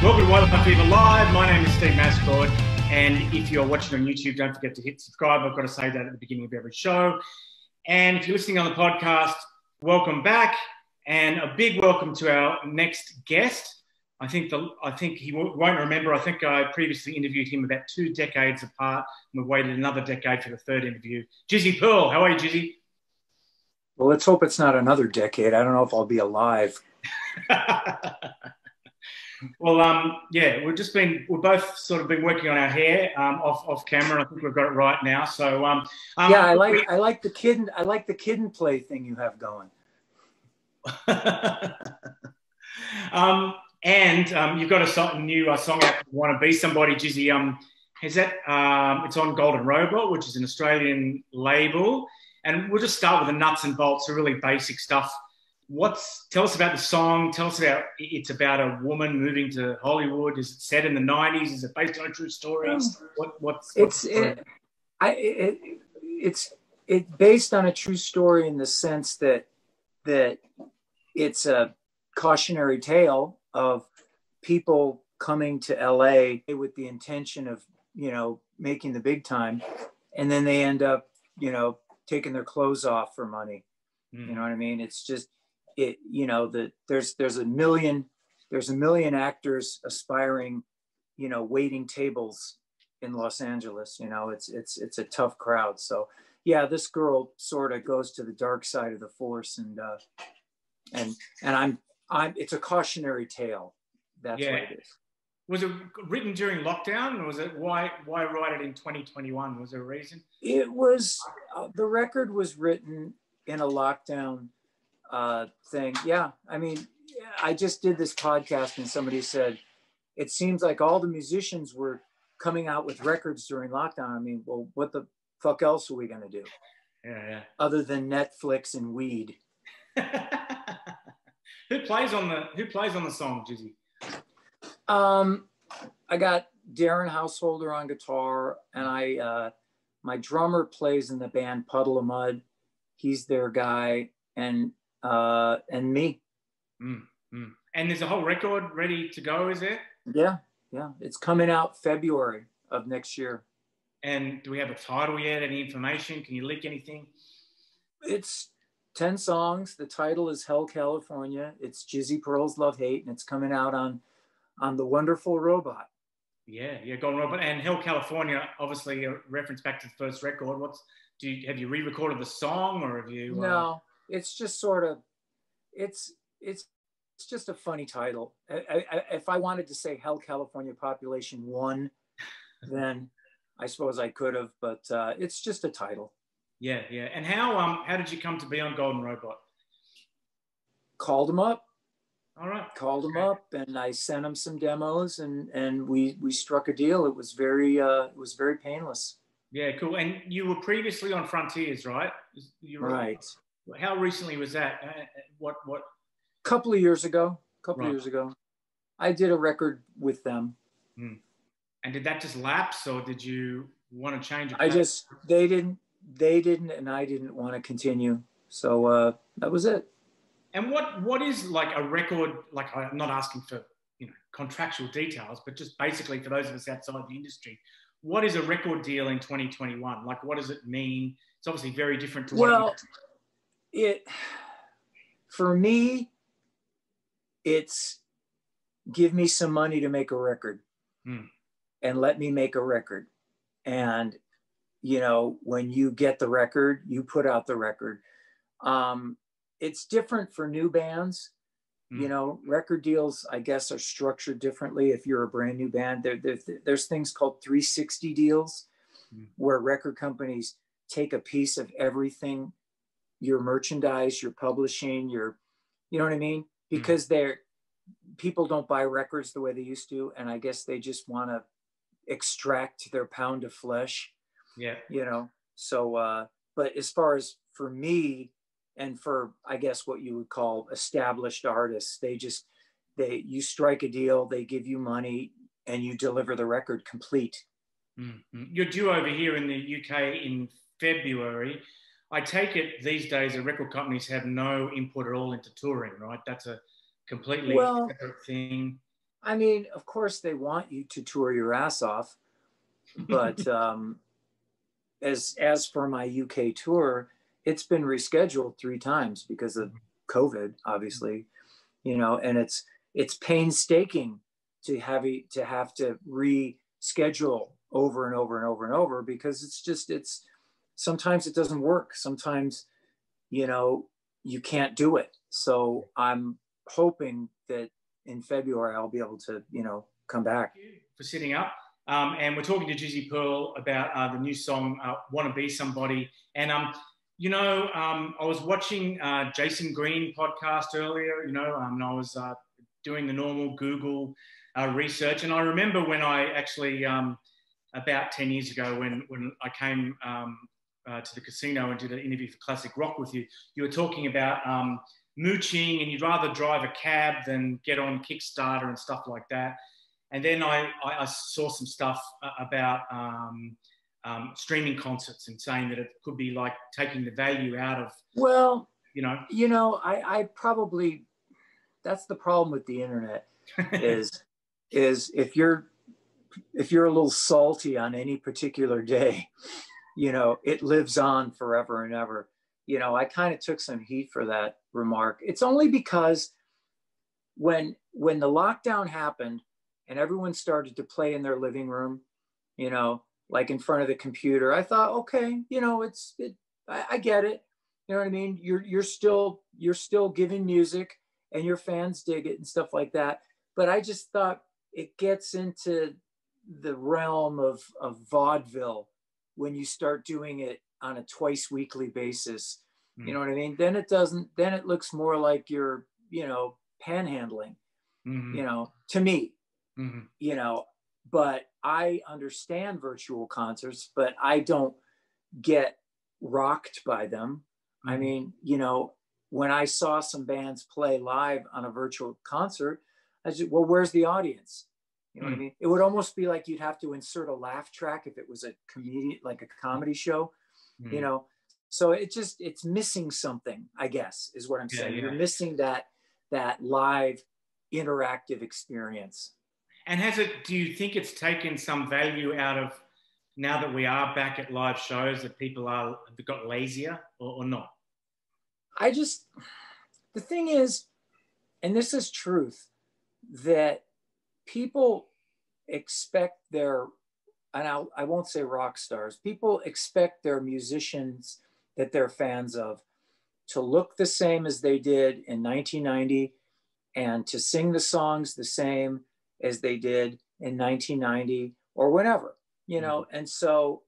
Welcome to WLF Fever Live. My name is Steve Mascord, and if you're watching on YouTube, don't forget to hit subscribe. I've got to say that at the beginning of every show. And if you're listening on the podcast, welcome back, and a big welcome to our next guest. I think he won't remember. I think I previously interviewed him about 2 decades apart, and we've waited another decade for the third interview. Jizzy Pearl, how are you, Jizzy? Well, let's hope it's not another decade. I don't know if I'll be alive. Well, yeah, we've both sort of been working on our hair off camera. I think we've got it right now. So yeah, I like the kid and play thing you have going. And you've got a new song out, "Want to Be Somebody," Jizzy. Is that it's on Golden Robot, which is an Australian label, and we'll just start with the nuts and bolts, the really basic stuff. Tell us about the song. Tell us about it's about a woman moving to Hollywood. Is it set in the 90s? Is it based on a true story? It's based on a true story in the sense that it's a cautionary tale of people coming to LA with the intention of, making the big time, and then they end up, taking their clothes off for money. You know what I mean? It's just there's a million actors aspiring, waiting tables in Los Angeles. It's a tough crowd. So yeah, this girl sort of goes to the dark side of the force, and it's a cautionary tale. That's what it is. Was it written during lockdown, or was it why write it in 2021? Was there a reason? It was the record was written in a lockdown thing. Yeah, I mean, I just did this podcast and somebody said it seems like all the musicians were coming out with records during lockdown. I mean, well, what the fuck else are we gonna do? Yeah. Other than Netflix and weed. Who plays on the song, Jizzy? I got Darren Householder on guitar, and my drummer plays in the band Puddle of Mud. He's their guy, and me. And there's a whole record ready to go, is there? Yeah. It's coming out February of next year. And do we have a title yet? Any information? Can you leak anything? It's 10 songs. The title is Hell California. It's Jizzy Pearl's LoveHate, and it's coming out on the Wonderful Robot. Yeah, Golden Robot. And Hell California, obviously a reference back to the first record. Have you re-recorded the song, or have you? No, it's just sort of, it's just a funny title. If I wanted to say Hell California Population 1, then I suppose I could have, but it's just a title. Yeah. And how did you come to be on Golden Robot? Called him up. All right. Called him up, and I sent him some demos, and we struck a deal. It was very painless. Yeah, cool. And you were previously on Frontiers, right? Right. How recently was that? What? Couple of years ago. I did a record with them. And did that just lapse, or did you want to change it? They didn't, and I didn't want to continue. So that was it. And what is like a record? Like, I'm not asking for contractual details, but just basically for those of us outside the industry, what is a record deal in 2021? Like, what does it mean? It's obviously very different to for me, it's give me some money to make a record, and let me make a record. And when you get the record, you put out the record. It's different for new bands. Record deals, I guess, are structured differently. If you're a brand new band, there's things called 360 deals, where record companies take a piece of everything, your merchandise, your publishing, you know what I mean? Because people don't buy records the way they used to, and I guess they just want to extract their pound of flesh. Yeah. So but as far as for me, and for, I guess, what you would call established artists, you strike a deal, they give you money, and you deliver the record complete. You're due over here in the UK in February. I take it these days the record companies have no input at all into touring, right? That's a completely separate thing. I mean, of course they want you to tour your ass off, but as for my UK tour, it's been rescheduled 3 times because of COVID, obviously, you know, and it's painstaking to have to reschedule over and over and over and over, because it's sometimes it doesn't work. Sometimes, you know, you can't do it. So I'm hoping that in February I'll be able to, you know, come back. Thank you for sitting up. And we're talking to Jizzy Pearl about the new song, Wanna Be Somebody. And, you know, I was watching Jason Green podcast earlier, you know, and I was doing the normal Google research. And I remember when I actually, about 10 years ago, when I came to the casino and did an interview for Classic Rock with you, you were talking about mooching, and you'd rather drive a cab than get on Kickstarter and stuff like that. And then I saw some stuff about streaming concerts and saying that it could be like taking the value out of, well, you know. I probably, that's the problem with the internet is if you're a little salty on any particular day, you know, it lives on forever and ever. You know, I kind of took some heat for that remark. It's only because when the lockdown happened and everyone started to play in their living room, you know, like in front of the computer, I thought, okay, you know, I get it. You know what I mean? You're still giving music and your fans dig it and stuff like that. But I just thought it gets into the realm of vaudeville when you start doing it on a twice weekly basis. You know what I mean? Then it looks more like you're, you know, panhandling, you know, to me, you know, but I understand virtual concerts, but I don't get rocked by them. I mean, you know, when I saw some bands play live on a virtual concert, I said, well, where's the audience? You know what I mean? It would almost be like you'd have to insert a laugh track if it was a comedian, like a comedy show, you know? So it's missing something, I guess, is what I'm saying. Yeah. You're missing that live interactive experience. And do you think it's taken some value out of, now that we are back at live shows, that people have got lazier or not? The thing is, and this is truth, that people expect I won't say rock stars, people expect their musicians that they're fans of to look the same as they did in 1990 and to sing the songs the same as they did in 1990 or whenever, you know. And so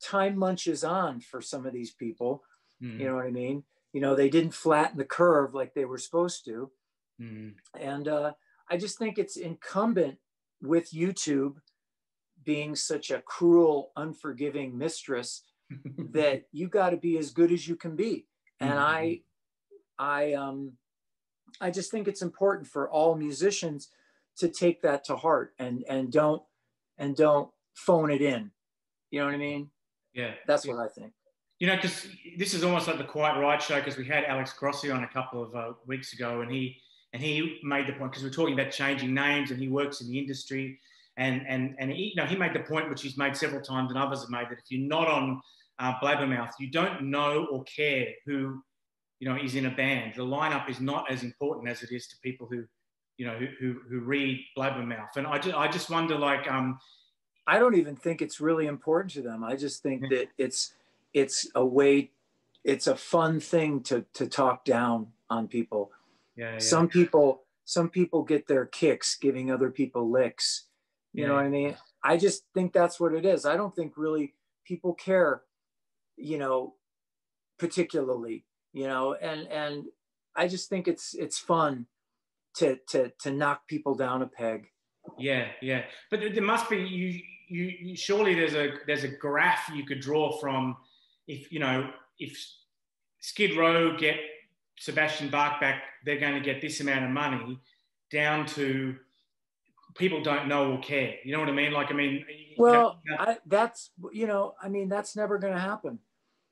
time munches on for some of these people, you know what I mean? You know, they didn't flatten the curve like they were supposed to. And I just think it's incumbent with YouTube being such a cruel, unforgiving mistress that you got to be as good as you can be. And I just think it's important for all musicians to take that to heart and don't phone it in. You know what I mean? Yeah. That's what I think. You know, because this is almost like the Quiet Riot show, because we had Alex Grossi on a couple of weeks ago, and he made the point, because we're talking about changing names, and he works in the industry, and he, you know, he made the point, which he's made several times and others have made, that if you're not on Blabbermouth, you don't know or care who, you know, is in a band. The lineup is not as important as it is to people who, you know, who read Blabbermouth. And I just wonder, like, I don't even think it's really important to them. I just think that it's a way, it's a fun thing to talk down on people. Yeah. Some people get their kicks giving other people licks. You know what I mean? I just think that's what it is. I don't think really people care, you know, particularly, you know, and I just think it's fun to knock people down a peg. Yeah. But there must be, you surely there's a graph you could draw from, if, you know, if Skid Row get Sebastian Bach back, they're going to get this amount of money, down to people don't know or care. You know what I mean? Like, I mean, well, that's, you know, I mean, that's never going to happen.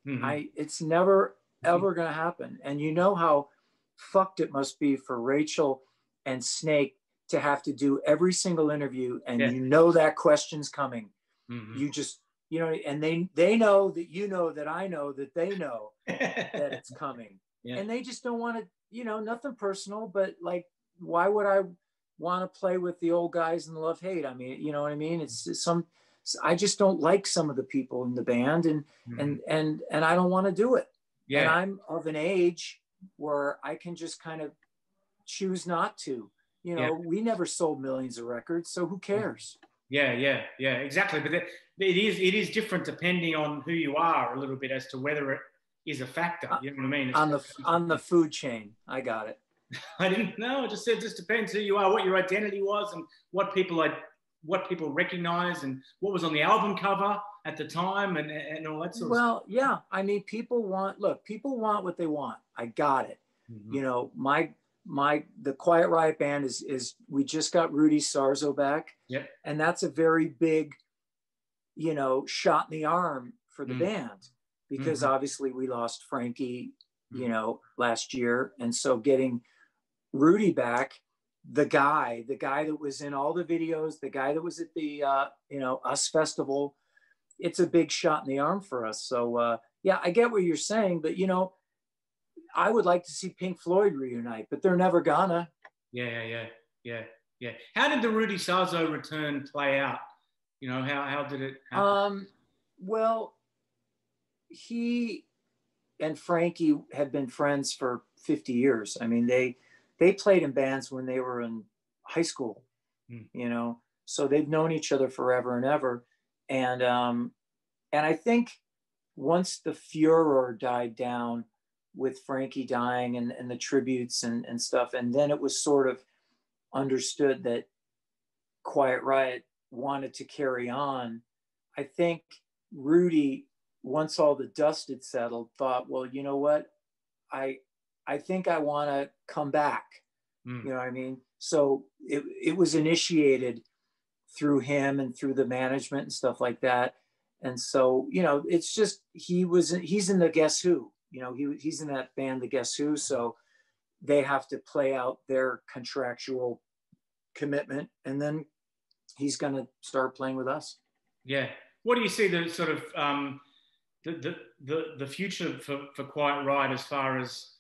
It's never ever going to happen. And you know how fucked it must be for Rachel and Snake to have to do every single interview, and Yeah. you know that question's coming. Mm-hmm. You just, you know, and they know that you know that I know that they know that it's coming. Yeah. And they just don't want to, you know, nothing personal, but like, why would I want to play with the old guys in LoveHate? I mean, you know what I mean? It's I just don't like some of the people in the band, and and I don't want to do it. Yeah. And I'm of an age where I can just kind of choose not to. You know, we never sold millions of records, so who cares? Yeah, exactly. But it is different depending on who you are a little bit as to whether it is a factor. You know what I mean? On the food chain, I got it. I didn't know. I just said it just depends who you are, what your identity was, and what people recognize, and what was on the album cover at the time, and all that sort of stuff. Well, yeah. I mean, people want what they want. I got it. Mm-hmm. You know, the Quiet Riot band is we just got Rudy Sarzo back. Yep. And that's a very big, you know, shot in the arm for the band, because obviously we lost Frankie, you know, last year. And so getting Rudy back, the guy that was in all the videos, the guy that was at the, you know, US Festival, it's a big shot in the arm for us. So, yeah, I get what you're saying, but, you know, I would like to see Pink Floyd reunite, but they're never gonna. Yeah. How did the Rudy Sarzo return play out? You know, how did it happen? Well, he and Frankie have been friends for 50 years. I mean, they played in bands when they were in high school, you know, so they've known each other forever and ever. And I think once the furor died down with Frankie dying and the tributes and stuff, and then it was sort of understood that Quiet Riot wanted to carry on, I think Rudy, once all the dust had settled, thought, well, you know what, I think I want to come back. You know what I mean? So it was initiated through him and through the management and stuff like that. And so, you know, it's just, he's in the Guess Who, you know, he's in that band, the Guess Who. So they have to play out their contractual commitment, and then he's going to start playing with us. Yeah. What do you see the sort of the future for Quiet Riot as far as,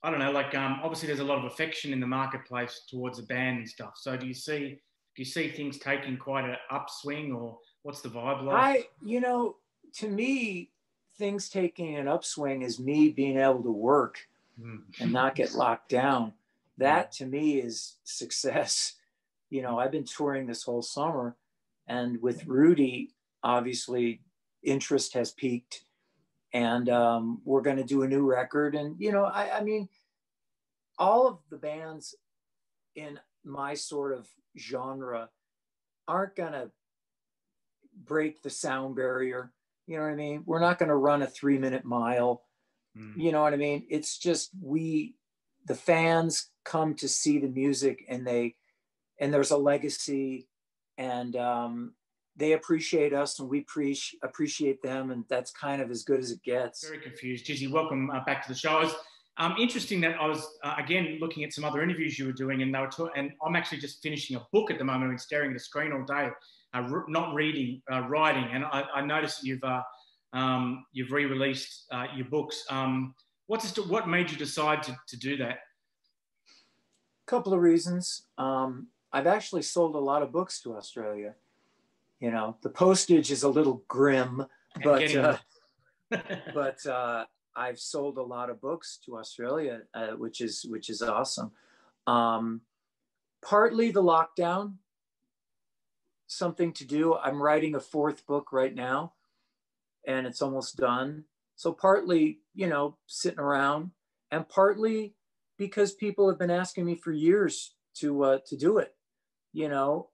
I don't know, like obviously there's a lot of affection in the marketplace towards the band and stuff. So do you see things taking quite an upswing, or what's the vibe like? You know, to me, things taking an upswing is me being able to work and not get locked down. That to me is success. You know, I've been touring this whole summer, and with Rudy, obviously interest has peaked, and we're going to do a new record. And, you know, I mean, all of the bands in my sort of genre aren't going to break the sound barrier. You know what I mean? We're not going to run a 3-minute mile. You know what I mean? It's just, the fans come to see the music, and there's a legacy, and they appreciate us, and we appreciate them, and that's kind of as good as it gets. Very confused. Jizzy, welcome back to the show. It's interesting that I was, again, looking at some other interviews you were doing, and and I'm actually just finishing a book at the moment. I've been staring at a screen all day, not reading, writing, and I noticed that you've re-released your books. What made you decide to do that? A couple of reasons. I've actually sold a lot of books to Australia. You know, the postage is a little grim, but I've sold a lot of books to Australia, which is awesome. Partly the lockdown, something to do. I'm writing a 4th book right now, and it's almost done. So partly, you know, sitting around, and partly because people have been asking me for years to do it. You know,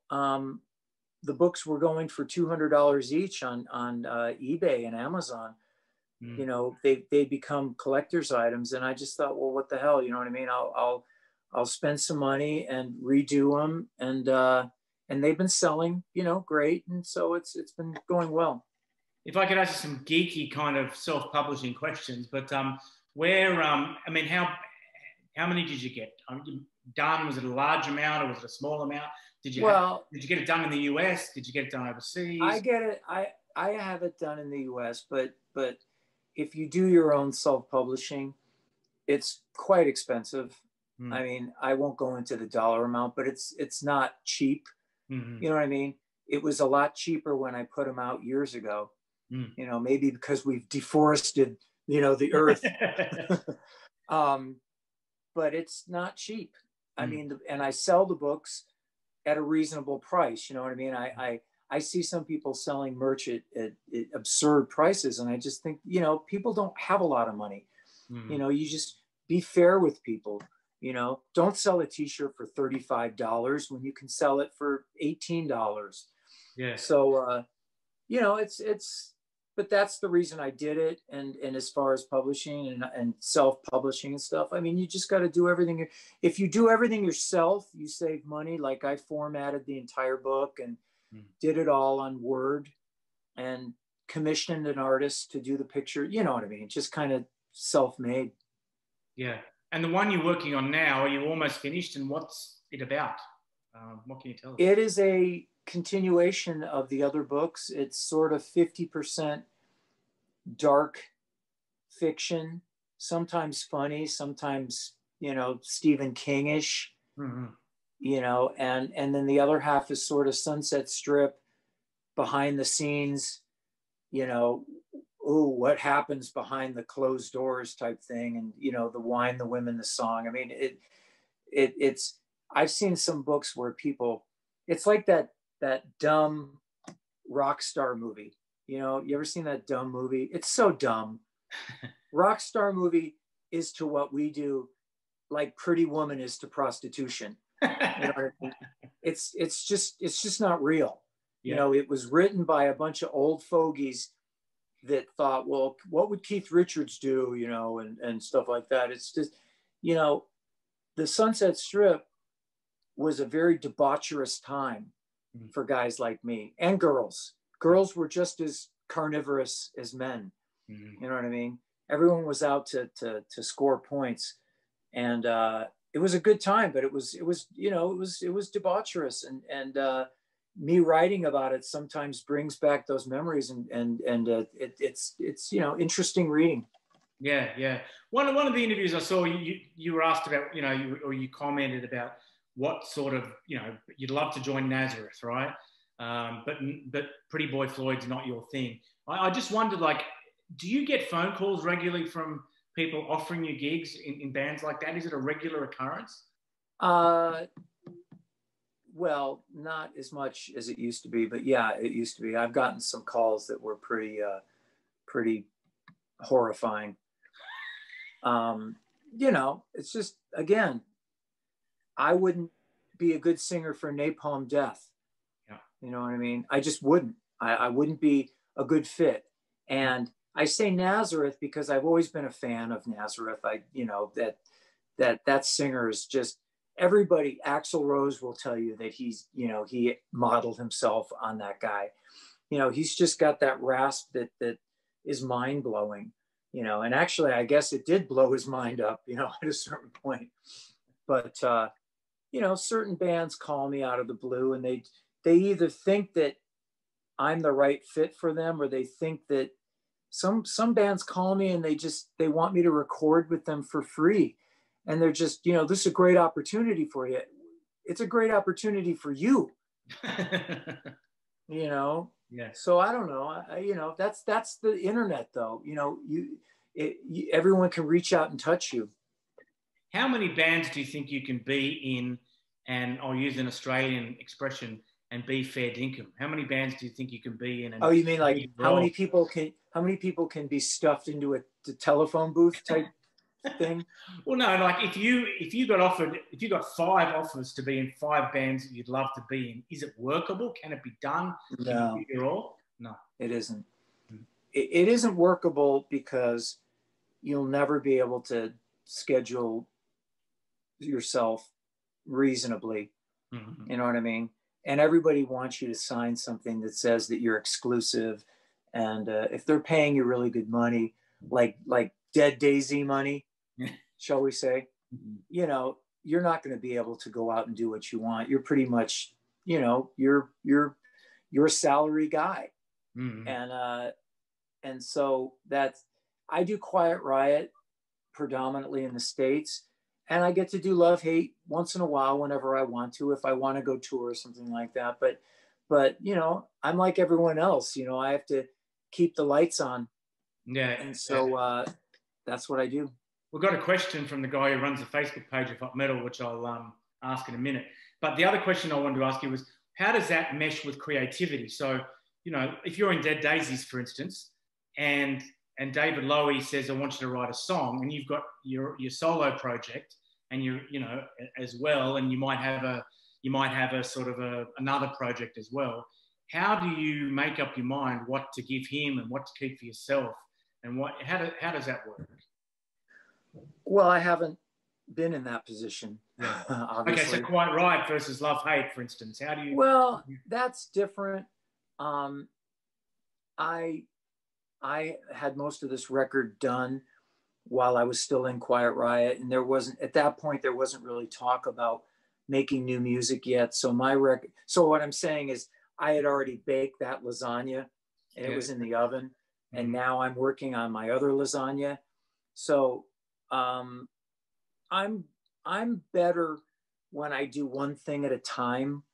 the books were going for $200 each on eBay and Amazon. You know, they become collector's items, and I just thought, well, what the hell, you know what I mean? I'll spend some money and redo them, and they've been selling, you know, great, and so it's been going well. If I could ask you some geeky kind of self-publishing questions, but I mean, how How many did you get done? Was it a large amount or was it a small amount? Did you get it done in the US? Did you get it done overseas? I get it. I have it done in the US, but if you do your own self-publishing, it's quite expensive. I mean, I won't go into the dollar amount, but it's not cheap. You know what I mean? It was a lot cheaper when I put them out years ago. You know, maybe because we've deforested, the earth. But it's not cheap. I mean, and I sell the books at a reasonable price. You know what I mean? I see some people selling merch at absurd prices, and I just think, people don't have a lot of money. You just be fair with people. Don't sell a t-shirt for $35 when you can sell it for $18. Yeah. So, but that's the reason I did it. And as far as publishing and self-publishing and stuff, I mean, you just got to do everything. If you do everything yourself, you save money. Like I formatted the entire book and did it all on Word and commissioned an artist to do the picture. You know what I mean? Just kind of self-made. Yeah. And the one you're working on now, are you almost finished? And what's it about? What can you tell us? It is a continuation of the other books. It's sort of 50% dark fiction, sometimes funny, sometimes, Stephen King-ish, and then the other half is sort of Sunset Strip, behind the scenes, what happens behind the closed doors type thing. And, the wine, the women, the song. I mean, it's, I've seen some books where people, it's like that dumb rock star movie. You ever seen that dumb movie? It's so dumb. Rock star movie is to what we do like Pretty Woman is to prostitution. You know what I mean? It's just not real. Yeah. It was written by a bunch of old fogies that thought, well, what would Keith Richards do, and stuff like that. It's just, the Sunset Strip was a very debaucherous time for guys like me and girls. Girls were just as carnivorous as men. You know what I mean? Everyone was out to score points, and it was a good time. But it was debaucherous, and me writing about it sometimes brings back those memories, and it's interesting reading. Yeah. One of the interviews I saw, you were asked about, or you commented about what sort of, you'd love to join Nazareth, right? But Pretty Boy Floyd's not your thing. I just wondered, like, do you get phone calls regularly from people offering you gigs in bands like that? Is it a regular occurrence? Well, not as much as it used to be, but yeah, it used to be. I've gotten some calls that were pretty horrifying. It's just, again, I wouldn't be a good singer for Napalm Death. Yeah. You know what I mean? I just wouldn't. I wouldn't be a good fit. And I say Nazareth because I've always been a fan of Nazareth. That singer is just, everybody, Axl Rose will tell you that he's, he modeled himself on that guy. He's just got that rasp that is mind blowing, and actually, I guess it did blow his mind up, at a certain point. But, certain bands call me out of the blue, and they either think that I'm the right fit for them, or they think that some bands call me and they want me to record with them for free. And they're just, this is a great opportunity for you. It's a great opportunity for you. Yeah. So I don't know. That's the internet, though. Everyone can reach out and touch you. How many bands do you think you can be in? And I'll use an Australian expression, and be fair dinkum. How many bands do you think you can be in? You mean like how many people can be stuffed into a telephone booth type thing? Well, no, like if you got 5 offers to be in 5 bands that you'd love to be in, is it workable? Can it be done? No. Can you do it all? No, it isn't. It isn't workable because you'll never be able to schedule yourself reasonably. You know what I mean? And everybody wants you to sign something that says that you're exclusive. And if they're paying you really good money, like Dead Daisy money, shall we say, you know, you're not going to be able to go out and do what you want. You're pretty much, you know, you're a salary guy. And so that's, I do Quiet Riot predominantly in the States, and I get to do LoveHate once in a while whenever I want to, if I want to go tour or something like that. But you know, I'm like everyone else, you know, I have to keep the lights on. Yeah. And so that's what I do. We've got a question from the guy who runs the Facebook page of Hot Metal, which I'll ask in a minute. But the other question I wanted to ask you was, how does that mesh with creativity? So, you know, if you're in Dead Daisies, for instance, and David Lowy says, I want you to write a song, and you've got your solo project, and you know, as well, and you might have a sort of another project as well. How do you make up your mind what to give him and what to keep for yourself, and how does that work? Well, I haven't been in that position. Obviously. Okay, so Quiet Riot versus LoveHate, for instance. How do you? Well, that's different. I had most of this record done while I was still in Quiet Riot, and at that point there wasn't really talk about making new music yet. So so what I'm saying is, I had already baked that lasagna, and it was in the oven, and now I'm working on my other lasagna. So I'm better when I do one thing at a time.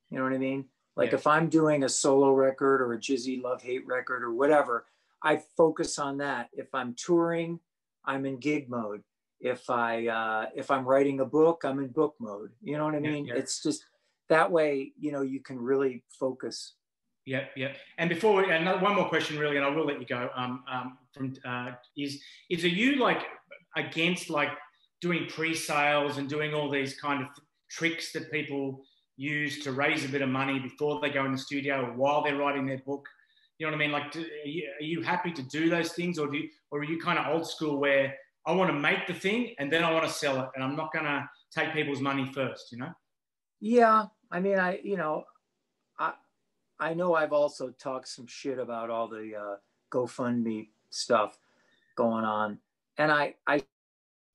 You know what I mean? Like if I'm doing a solo record or a Jizzy LoveHate record or whatever, I focus on that. If I'm touring, I'm in gig mode. If I'm writing a book, I'm in book mode. You know what I mean? It's just that way, you know, you can really focus. Yeah. And before one more question, really, and I will let you go. Are you like against like doing pre-sales and doing all these kind of tricks that people use to raise a bit of money before they go in the studio or while they're writing their book? You know what I mean? Like, are you happy to do those things, or are you kind of old school where I want to make the thing and then I want to sell it, and I'm not going to take people's money first? You know? Yeah, I mean, I know I've also talked some shit about all the GoFundMe stuff going on, and I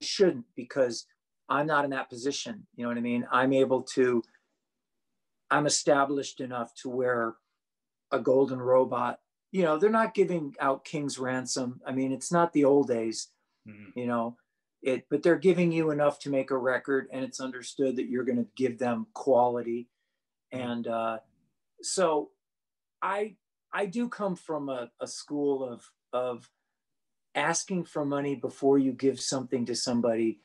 shouldn't, because I'm not in that position. You know what I mean? I'm established enough to where a golden robot, you know, they're not giving out king's ransom. I mean, it's not the old days, you know, but they're giving you enough to make a record, and it's understood that you're going to give them quality. And so I do come from a school of asking for money before you give something to somebody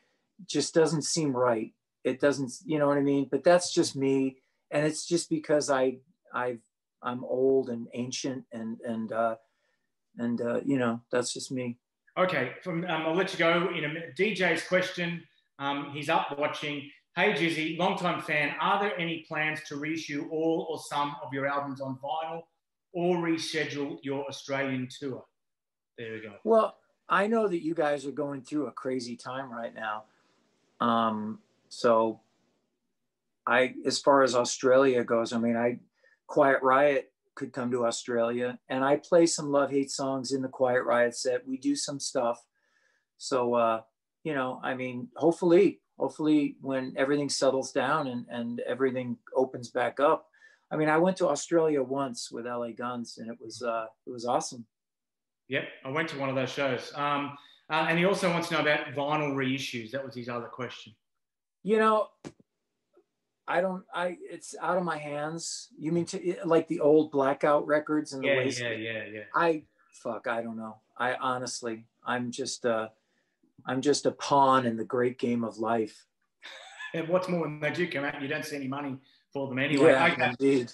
just doesn't seem right. It doesn't, you know what I mean? But that's just me. And it's just because I'm old and ancient and you know, that's just me. Okay, I'll let you go in a minute. DJ's question, he's up watching. Hey Jizzy, long-time fan, are there any plans to reissue all or some of your albums on vinyl or reschedule your Australian tour? There we go. Well, I know that you guys are going through a crazy time right now. So as far as Australia goes, I mean, Quiet Riot could come to Australia, and I play some LoveHate songs in the Quiet Riot set. We do some stuff. So, you know, I mean, hopefully when everything settles down and everything opens back up. I mean, I went to Australia once with LA Guns, and it was awesome. Yep, I went to one of those shows. And he also wants to know about vinyl reissues. That was his other question. You know, it's out of my hands. You mean like the old Blackout records and the waste? Yeah. I don't know. Honestly, I'm just a pawn in the great game of life. And what's more, when they do come out, you don't see any money for them anyway. Yeah, okay. Indeed.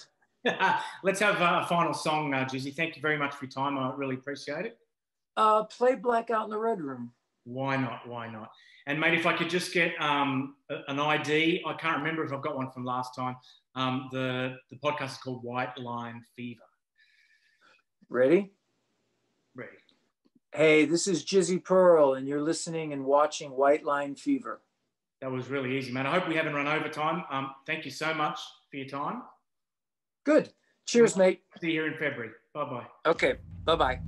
Let's have a final song, Jizzy. Thank you very much for your time. I really appreciate it. Play Blackout in the Red Room. Why not? And mate, if I could just get an ID, I can't remember if I've got one from last time. The podcast is called White Line Fever. Ready? Ready. Hey, this is Jizzy Pearl, and you're listening and watching White Line Fever. That was really easy, man. I hope we haven't run over time. Thank you so much for your time. Good. Cheers, mate. See you here in February. Bye-bye. Okay. Bye-bye.